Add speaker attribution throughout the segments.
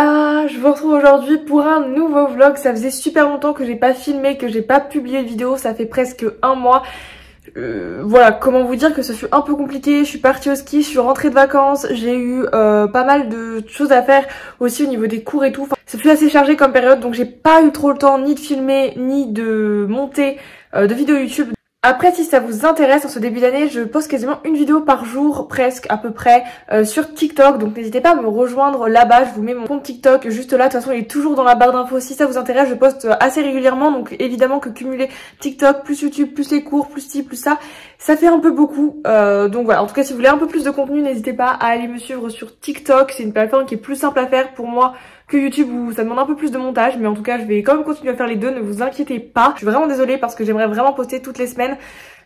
Speaker 1: Voilà, je vous retrouve aujourd'hui pour un nouveau vlog. Ça faisait super longtemps que j'ai pas filmé, que j'ai pas publié de vidéo, ça fait presque un mois. Voilà, comment vous dire que ce fut un peu compliqué. Je suis partie au ski, je suis rentrée de vacances, j'ai eu pas mal de choses à faire aussi au niveau des cours et tout. Enfin, ça fut assez chargé comme période, donc j'ai pas eu trop le temps ni de filmer ni de monter de vidéos YouTube. Après, si ça vous intéresse, en ce début d'année, je poste quasiment une vidéo par jour, presque, à peu près, sur TikTok. Donc n'hésitez pas à me rejoindre là-bas, je vous mets mon compte TikTok juste là. De toute façon, il est toujours dans la barre d'infos. Si ça vous intéresse, je poste assez régulièrement. Donc évidemment que cumuler TikTok, plus YouTube, plus les cours, plus ci, plus ça fait un peu beaucoup. Donc voilà, en tout cas, si vous voulez un peu plus de contenu, n'hésitez pas à aller me suivre sur TikTok. C'est une plateforme qui est plus simple à faire pour moi que YouTube où ça demande un peu plus de montage, mais en tout cas je vais quand même continuer à faire les deux, ne vous inquiétez pas. Je suis vraiment désolée parce que j'aimerais vraiment poster toutes les semaines.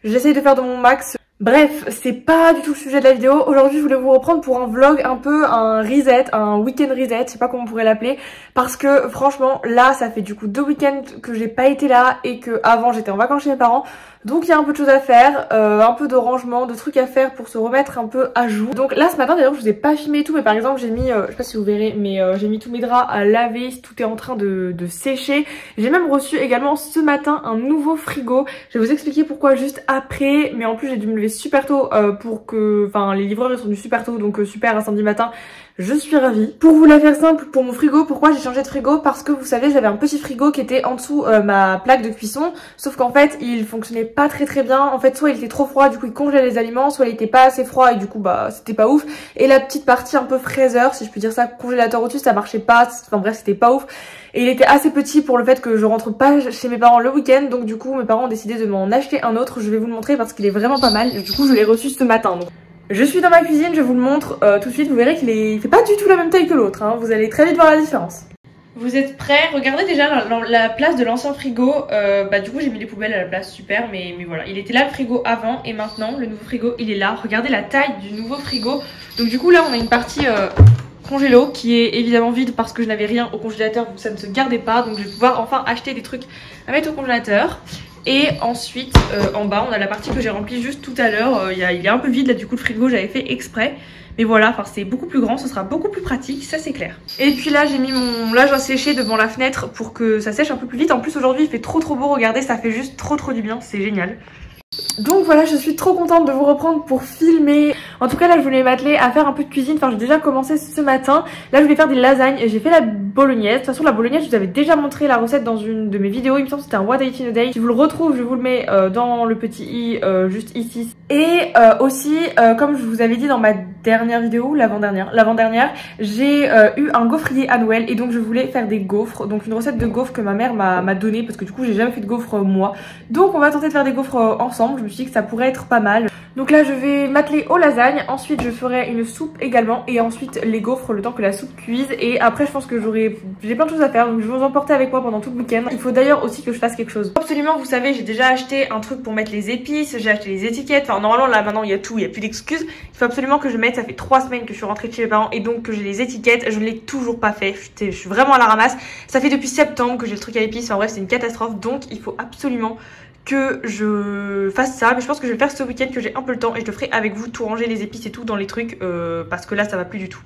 Speaker 1: J'essaye de faire de mon max. Bref, c'est pas du tout le sujet de la vidéo. Aujourd'hui, je voulais vous reprendre pour un vlog un peu un reset, un week-end reset, je sais pas comment on pourrait l'appeler, parce que franchement, là, ça fait du coup 2 week-ends que j'ai pas été là et que avant j'étais en vacances chez mes parents. Donc il y a un peu de choses à faire, un peu de rangement, de trucs à faire pour se remettre un peu à jour. Donc là ce matin d'ailleurs je vous ai pas filmé tout, mais par exemple j'ai mis, je sais pas si vous verrez, mais j'ai mis tous mes draps à laver, tout est en train de sécher. J'ai même reçu également ce matin un nouveau frigo. Je vais vous expliquer pourquoi juste après, mais en plus j'ai dû me lever super tôt pour que, enfin les livreurs ils sont venus super tôt, donc super un samedi matin. Je suis ravie. Pour vous la faire simple, pour mon frigo, pourquoi j'ai changé de frigo? Parce que vous savez, j'avais un petit frigo qui était en dessous ma plaque de cuisson, sauf qu'en fait, il fonctionnait pas très bien. En fait, soit il était trop froid, du coup il congelait les aliments, soit il était pas assez froid et du coup bah c'était pas ouf. Et la petite partie un peu fraiseur, si je peux dire ça, congélateur au-dessus, ça marchait pas. Enfin bref, c'était pas ouf. Et il était assez petit pour le fait que je rentre pas chez mes parents le week-end, donc du coup mes parents ont décidé de m'en acheter un autre. Je vais vous le montrer parce qu'il est vraiment pas mal. Et du coup je l'ai reçu ce matin. Donc je suis dans ma cuisine, je vous le montre tout de suite, vous verrez qu'il fait pas du tout la même taille que l'autre, hein. Vous allez très vite voir la différence. Vous êtes prêts? Regardez déjà la place de l'ancien frigo, bah du coup j'ai mis les poubelles à la place, super, mais voilà. Il était là le frigo avant et maintenant le nouveau frigo il est là. Regardez la taille du nouveau frigo. Donc du coup là on a une partie congélo qui est évidemment vide parce que je n'avais rien au congélateur, donc ça ne se gardait pas. Donc je vais pouvoir enfin acheter des trucs à mettre au congélateur. Et ensuite en bas on a la partie que j'ai remplie juste tout à l'heure, il est un peu vide là, du coup le frigo j'avais fait exprès. Mais voilà, enfin c'est beaucoup plus grand, ce sera beaucoup plus pratique, ça c'est clair. Et puis là j'ai mis mon linge à sécher devant la fenêtre pour que ça sèche un peu plus vite. En plus aujourd'hui il fait trop beau, regardez, ça fait juste trop du bien, c'est génial. Donc voilà, je suis trop contente de vous reprendre pour filmer. En tout cas là je voulais m'atteler à faire un peu de cuisine. Enfin j'ai déjà commencé ce matin. Là je voulais faire des lasagnes et j'ai fait la bolognaise. De toute façon la bolognaise je vous avais déjà montré la recette dans une de mes vidéos. Il me semble que c'était un What I Eat in a Day. Si vous le retrouve je vous le mets dans le petit i juste ici. Et aussi comme je vous avais dit dans ma dernière vidéo, l'avant-dernière, j'ai eu un gaufrier à Noël. Et donc je voulais faire des gaufres. Donc une recette de gaufres que ma mère m'a donnée parce que du coup j'ai jamais fait de gaufres moi. Donc on va tenter de faire des gaufres ensemble. Je me suis dit que ça pourrait être pas mal. Donc là je vais m'atteler aux lasagnes. Ensuite je ferai une soupe également. Et ensuite les gaufres le temps que la soupe cuise. Et après je pense que j'ai plein de choses à faire. Donc je vais vous emporter avec moi pendant tout le week-end. Il faut d'ailleurs aussi que je fasse quelque chose. Absolument, vous savez, j'ai déjà acheté un truc pour mettre les épices. J'ai acheté les étiquettes. Enfin normalement là maintenant il y a tout, il n'y a plus d'excuses. Il faut absolument que je mette, ça fait 3 semaines que je suis rentrée de chez mes parents. Et donc que j'ai les étiquettes. Je ne l'ai toujours pas fait. Je suis vraiment à la ramasse. Ça fait depuis septembre que j'ai le truc à épices. Enfin bref c'est une catastrophe. Donc il faut absolument que je fasse ça, mais je pense que je vais le faire ce week-end que j'ai un peu le temps et je le ferai avec vous, tout ranger les épices et tout dans les trucs parce que là ça va plus du tout.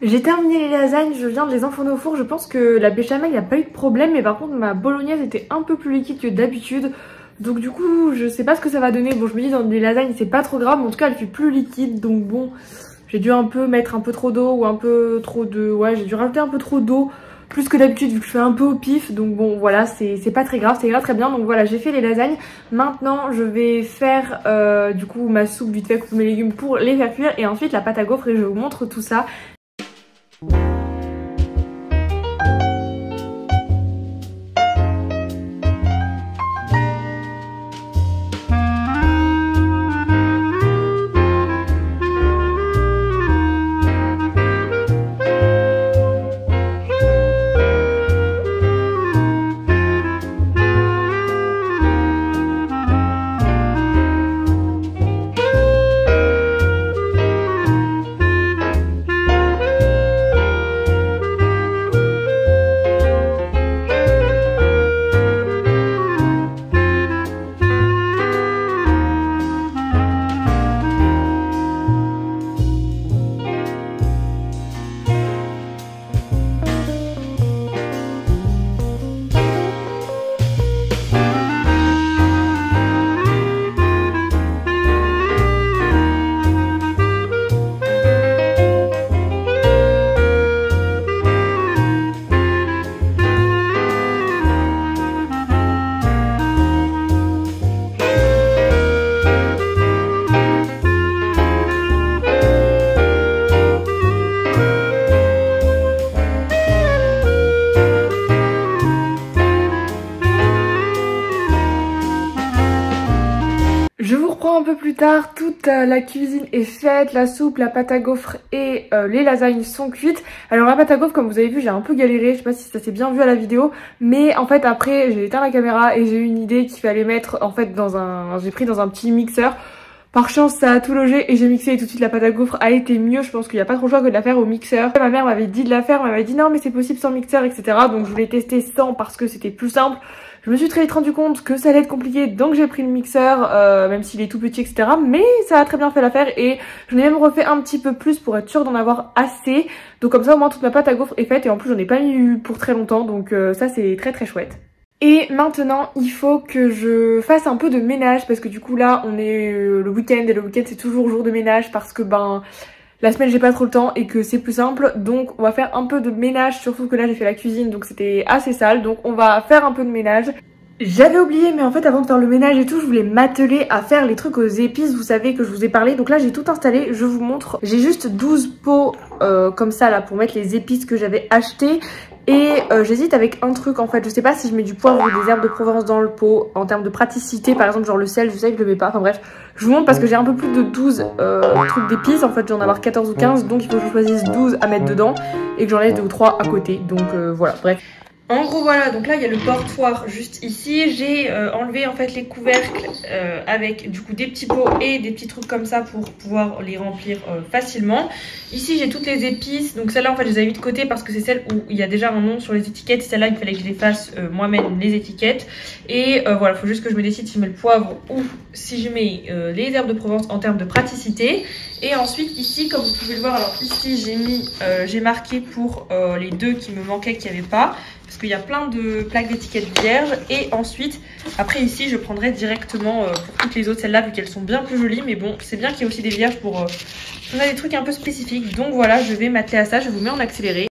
Speaker 1: J'ai terminé les lasagnes, je viens de les enfourner au four. Je pense que la béchamel, il n'y a pas eu de problème, mais par contre ma bolognaise était un peu plus liquide que d'habitude. Donc du coup, je sais pas ce que ça va donner. Bon, je me dis dans les lasagnes, c'est pas trop grave, mais en tout cas, elle fait plus liquide. Donc bon, j'ai dû un peu mettre un peu trop d'eau ou un peu trop de... Ouais, j'ai dû rajouter un peu trop d'eau. Plus que d'habitude vu que je fais un peu au pif, donc bon voilà, c'est pas très grave, c'est très bien. Donc voilà, j'ai fait les lasagnes. Maintenant je vais faire du coup ma soupe vite fait, couper mes légumes pour les faire cuire, et ensuite la pâte à gaufres, et je vous montre tout ça. Je vous reprends un peu plus tard, toute la cuisine est faite, la soupe, la pâte à gaufres et les lasagnes sont cuites. Alors la pâte à gaufres, comme vous avez vu, j'ai un peu galéré, je sais pas si ça s'est bien vu à la vidéo, mais en fait après j'ai éteint la caméra et j'ai eu une idée qu'il fallait mettre en fait dans un... J'ai pris dans un petit mixeur. Par chance ça a tout logé et j'ai mixé, et tout de suite la pâte à gaufres a été mieux. Je pense qu'il n'y a pas trop le choix que de la faire au mixeur. Ma mère m'avait dit de la faire, m'avait dit non mais c'est possible sans mixeur, etc. Donc je voulais tester sans parce que c'était plus simple. Je me suis très vite rendu compte que ça allait être compliqué, donc j'ai pris le mixeur, même s'il est tout petit, etc. Mais ça a très bien fait l'affaire, et j'en ai même refait un petit peu plus pour être sûre d'en avoir assez. Donc comme ça au moins toute ma pâte à gaufres est faite, et en plus j'en ai pas mis pour très longtemps, donc ça c'est très très chouette. Et maintenant il faut que je fasse un peu de ménage, parce que du coup là on est le week-end, et le week-end c'est toujours jour de ménage parce que ben... La semaine j'ai pas trop le temps et que c'est plus simple, donc on va faire un peu de ménage, surtout que là j'ai fait la cuisine donc c'était assez sale, donc on va faire un peu de ménage. J'avais oublié, mais en fait avant de faire le ménage et tout, je voulais m'atteler à faire les trucs aux épices, vous savez que je vous ai parlé. Donc là j'ai tout installé, je vous montre. J'ai juste 12 pots comme ça là pour mettre les épices que j'avais achetées. Et j'hésite avec un truc en fait, je sais pas si je mets du poivre ou des herbes de Provence dans le pot. En termes de praticité, par exemple genre le sel, je sais que je le mets pas, enfin bref. Je vous montre parce que j'ai un peu plus de 12 trucs d'épices, en fait j'en ai avoir 14 ou 15. Donc il faut que je choisisse 12 à mettre dedans et que j'en laisse 2 ou 3 à côté. Donc voilà, bref. En gros voilà, donc là il y a le portoir juste ici. J'ai enlevé en fait les couvercles avec du coup des petits pots et des petits trucs comme ça pour pouvoir les remplir facilement. Ici j'ai toutes les épices, donc celle-là en fait je les ai mis de côté parce que c'est celle où il y a déjà un nom sur les étiquettes. Celle-là il fallait que je les fasse moi-même les étiquettes. Et voilà, il faut juste que je me décide si je mets le poivre ou si je mets les herbes de Provence en termes de praticité. Et ensuite ici comme vous pouvez le voir, alors ici j'ai marqué pour les deux qui me manquaient, qu'il n'y avait pas. Parce qu'il y a plein de plaques d'étiquettes vierges. Et ensuite, après ici, je prendrai directement pour toutes les autres, celles-là, vu qu'elles sont bien plus jolies. Mais bon, c'est bien qu'il y ait aussi des vierges pour... on a des trucs un peu spécifiques. Donc voilà, je vais m'atteler à ça. Je vous mets en accéléré.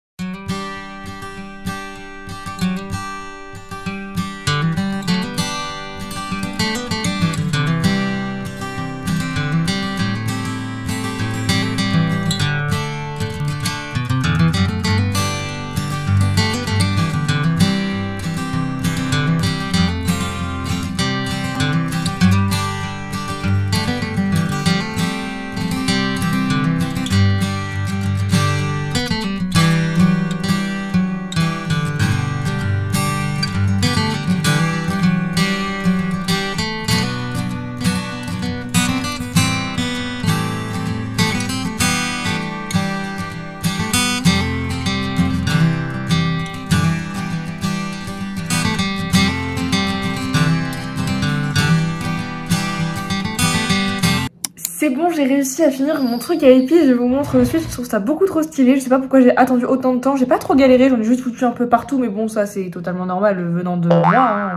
Speaker 1: C'est bon, j'ai réussi à finir mon truc à épices, je vous montre de suite, je trouve ça beaucoup trop stylé, je sais pas pourquoi j'ai attendu autant de temps, j'ai pas trop galéré, j'en ai juste foutu un peu partout, mais bon ça c'est totalement normal venant de moi, hein,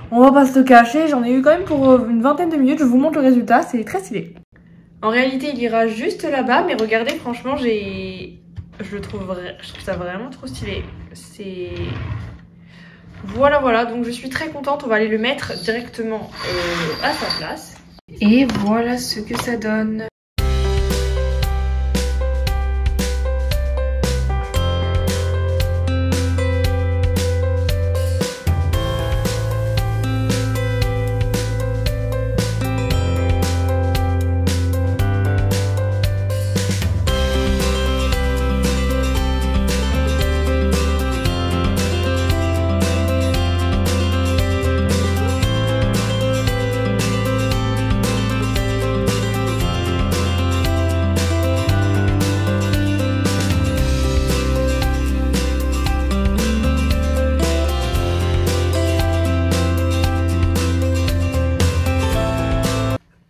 Speaker 1: on va pas se le cacher, j'en ai eu quand même pour une vingtaine de minutes, je vous montre le résultat, c'est très stylé. En réalité il ira juste là-bas, mais regardez franchement je trouve ça vraiment trop stylé, c'est... Voilà, donc je suis très contente, on va aller le mettre directement à sa place. Et voilà ce que ça donne.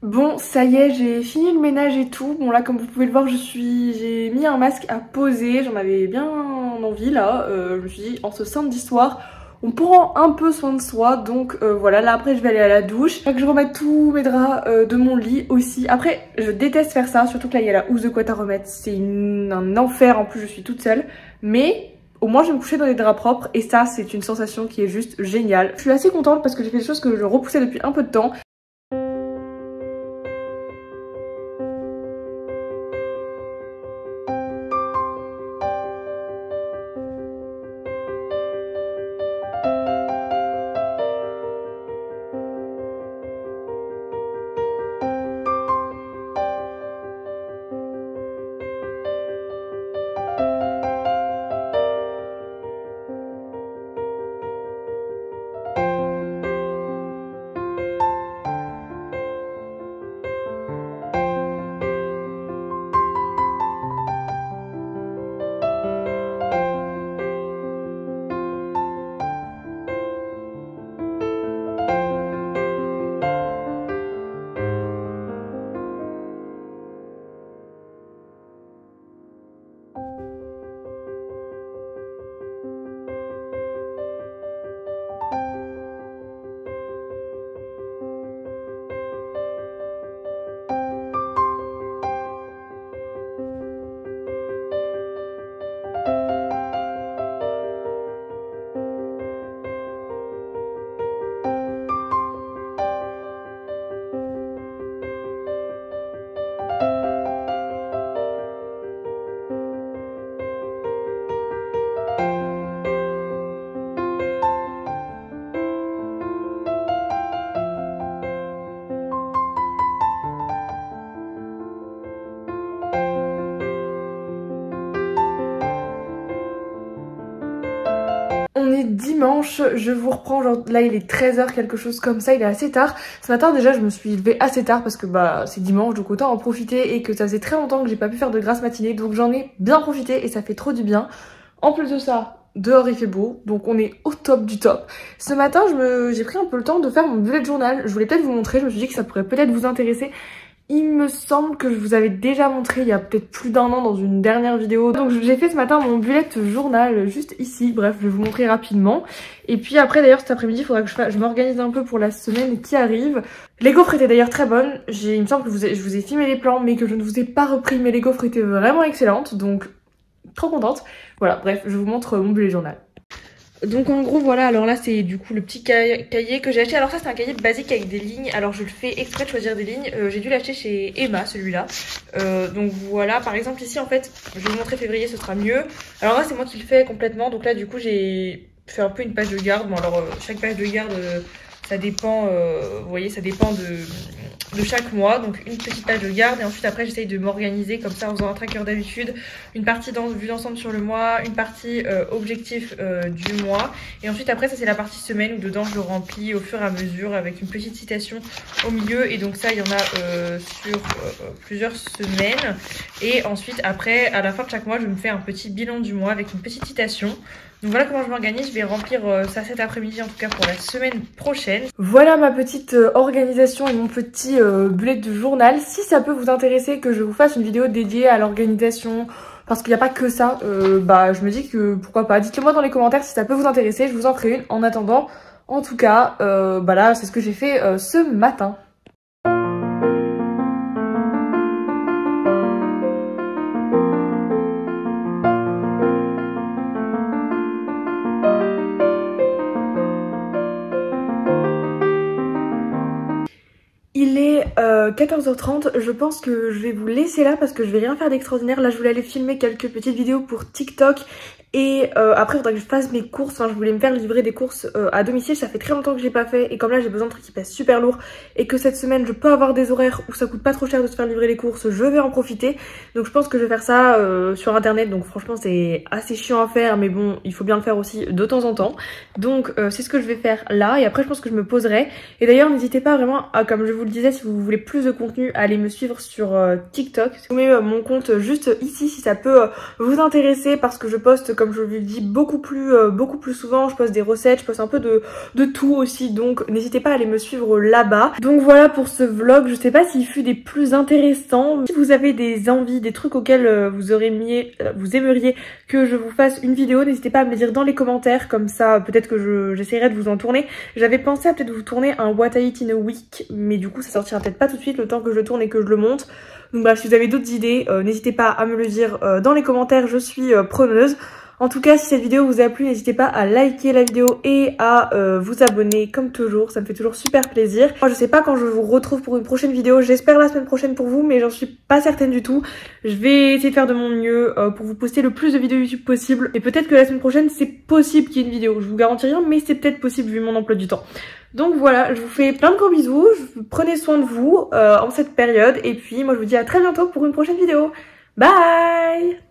Speaker 1: Bon, ça y est, j'ai fini le ménage et tout. Bon là, comme vous pouvez le voir, j'ai mis un masque à poser. J'en avais bien envie là. Je me suis dit, en ce samedi soir, on prend un peu soin de soi. Donc voilà, là après je vais aller à la douche. Faut que je remette tous mes draps de mon lit aussi. Après, je déteste faire ça, surtout que là il y a la housse de couette à remettre. C'est un enfer, en plus je suis toute seule. Mais... au moins je vais me coucher dans des draps propres et ça c'est une sensation qui est juste géniale. Je suis assez contente parce que j'ai fait des choses que je repoussais depuis un peu de temps. On est dimanche, je vous reprends, genre là il est 13h quelque chose comme ça, il est assez tard. Ce matin déjà je me suis levée assez tard parce que bah c'est dimanche, donc autant en profiter et que ça faisait très longtemps que j'ai pas pu faire de grasse matinée, donc j'en ai bien profité et ça fait trop du bien. En plus de ça, dehors il fait beau, donc on est au top du top. Ce matin j'ai pris un peu le temps de faire mon bullet journal, je voulais peut-être vous montrer, je me suis dit que ça pourrait peut-être vous intéresser. Il me semble que je vous avais déjà montré il y a peut-être plus d'un an dans une dernière vidéo. Donc j'ai fait ce matin mon bullet journal juste ici. Bref, je vais vous montrer rapidement. Et puis après d'ailleurs cet après-midi, il faudra que je m'organise un peu pour la semaine qui arrive. Les gaufres étaient d'ailleurs très bonnes. Il me semble que je vous ai filmé les plans mais que je ne vous ai pas repris. Mais les gaufres étaient vraiment excellentes. Donc trop contente. Voilà, bref, je vous montre mon bullet journal. Donc en gros voilà, alors là c'est du coup le petit cahier que j'ai acheté. Alors ça c'est un cahier basique avec des lignes, alors je le fais exprès de choisir des lignes. J'ai dû l'acheter chez Emma celui-là. Donc voilà, par exemple ici en fait, je vais vous montrer février, ce sera mieux. Alors là c'est moi qui le fais complètement, donc là du coup j'ai fait un peu une page de garde. Bon alors chaque page de garde ça dépend, vous voyez, ça dépend de chaque mois. Donc une petite page de garde et ensuite après j'essaye de m'organiser comme ça en faisant un tracker d'habitude. Une partie vue d'ensemble sur le mois, une partie objectif du mois. Et ensuite après ça c'est la partie semaine où dedans je le remplis au fur et à mesure avec une petite citation au milieu. Et donc ça il y en a sur plusieurs semaines. Et ensuite après à la fin de chaque mois je me fais un petit bilan du mois avec une petite citation. Donc voilà comment je m'organise, je vais remplir ça cet après-midi en tout cas pour la semaine prochaine. Voilà ma petite organisation et mon petit bullet de journal. Si ça peut vous intéresser que je vous fasse une vidéo dédiée à l'organisation, parce qu'il n'y a pas que ça, bah je me dis que pourquoi pas. Dites-le moi dans les commentaires si ça peut vous intéresser, je vous en ferai une. En attendant, en tout cas, bah là c'est ce que j'ai fait ce matin. Il est 14h30, je pense que je vais vous laisser là parce que je vais rien faire d'extraordinaire. Là je voulais aller filmer quelques petites vidéos pour TikTok et après il faudra que je fasse mes courses. Enfin je voulais me faire livrer des courses à domicile, ça fait très longtemps que j'ai pas fait. Et comme là j'ai besoin de trucs qui pèsent super lourd et que cette semaine je peux avoir des horaires où ça coûte pas trop cher de se faire livrer les courses, je vais en profiter. Donc je pense que je vais faire ça sur internet, donc franchement c'est assez chiant à faire mais bon il faut bien le faire aussi de temps en temps. Donc c'est ce que je vais faire là et après je pense que je me poserai. Et d'ailleurs n'hésitez pas vraiment à, comme je vous le disais, si vous voulez plus de contenu, à aller me suivre sur TikTok. Je vous mets mon compte juste ici si ça peut vous intéresser parce que je poste, comme je vous le dis, beaucoup plus souvent. Je poste des recettes, je poste un peu de tout aussi, donc n'hésitez pas à aller me suivre là-bas. Donc voilà pour ce vlog, je sais pas s'il fut des plus intéressants. Si vous avez des envies, des trucs auxquels vous aimeriez que je vous fasse une vidéo, n'hésitez pas à me le dire dans les commentaires, comme ça peut-être que j'essaierai de vous en tourner. J'avais pensé à peut-être vous tourner un What I Eat in a Week, mais du coup ça sortira peut-être pas tout de suite, le temps que je le tourne et que je le monte. Donc bref, si vous avez d'autres idées, n'hésitez pas à me le dire dans les commentaires, je suis preneuse. En tout cas, si cette vidéo vous a plu, n'hésitez pas à liker la vidéo et à vous abonner comme toujours, ça me fait toujours super plaisir. Moi je sais pas quand je vous retrouve pour une prochaine vidéo, j'espère la semaine prochaine pour vous, mais j'en suis pas certaine du tout. Je vais essayer de faire de mon mieux pour vous poster le plus de vidéos YouTube possible. Et peut-être que la semaine prochaine c'est possible qu'il y ait une vidéo, je vous garantis rien, mais c'est peut-être possible vu mon emploi du temps. Donc voilà, je vous fais plein de gros bisous, prenez soin de vous en cette période, et puis moi je vous dis à très bientôt pour une prochaine vidéo. Bye!